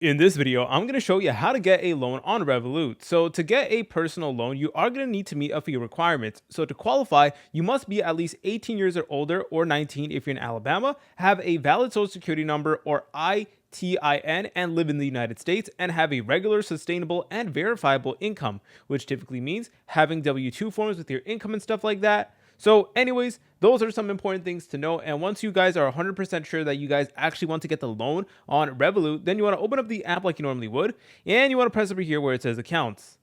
In this video, I'm going to show you how to get a loan on Revolut. So to get a personal loan, you are going to need to meet a few requirements. So to qualify, you must be at least 18 years or older or 19 if you're in Alabama, have a valid social security number or ITIN and live in the United States, and have a regular, sustainable, and verifiable income, which typically means having W-2 forms with your income and stuff like that. So anyways, those are some important things to know. And once you guys are 100% sure that you guys actually want to get the loan on Revolut, then you want to open up the app like you normally would, and you want to press over here where it says accounts.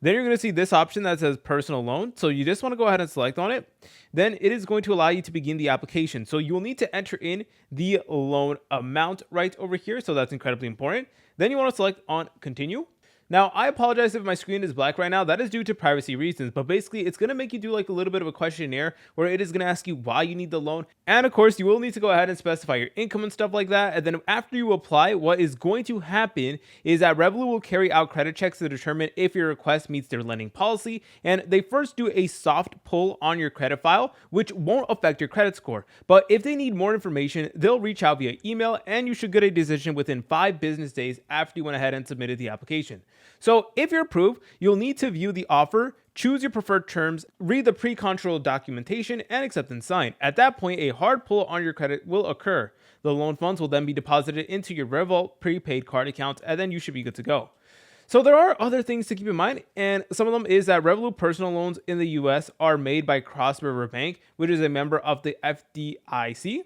Then you're going to see this option that says personal loan. So you just want to go ahead and select on it. Then it is going to allow you to begin the application. So you will need to enter in the loan amount right over here. So that's incredibly important. Then you want to select on continue. Now, I apologize if my screen is black right now. That is due to privacy reasons, but basically it's going to make you do like a little bit of a questionnaire where it is going to ask you why you need the loan. And of course, you will need to go ahead and specify your income and stuff like that. And then after you apply, what is going to happen is that Revolut will carry out credit checks to determine if your request meets their lending policy. And they first do a soft pull on your credit file, which won't affect your credit score. But if they need more information, they'll reach out via email, and you should get a decision within 5 business days after you went ahead and submitted the application. So if you're approved, you'll need to view the offer, choose your preferred terms, read the pre-control documentation, and accept and sign. At that point, a hard pull on your credit will occur. The loan funds will then be deposited into your Revolut prepaid card account, and then you should be good to go. So there are other things to keep in mind, and some of them is that Revolut personal loans in the US are made by Cross River Bank, which is a member of the FDIC.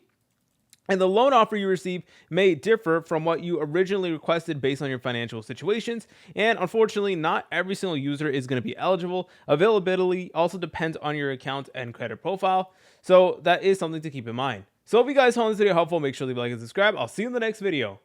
And the loan offer you receive may differ from what you originally requested based on your financial situations. And unfortunately, not every single user is going to be eligible. Availability also depends on your account and credit profile. So that is something to keep in mind. So if you guys found this video helpful, make sure to leave a like and subscribe. I'll see you in the next video.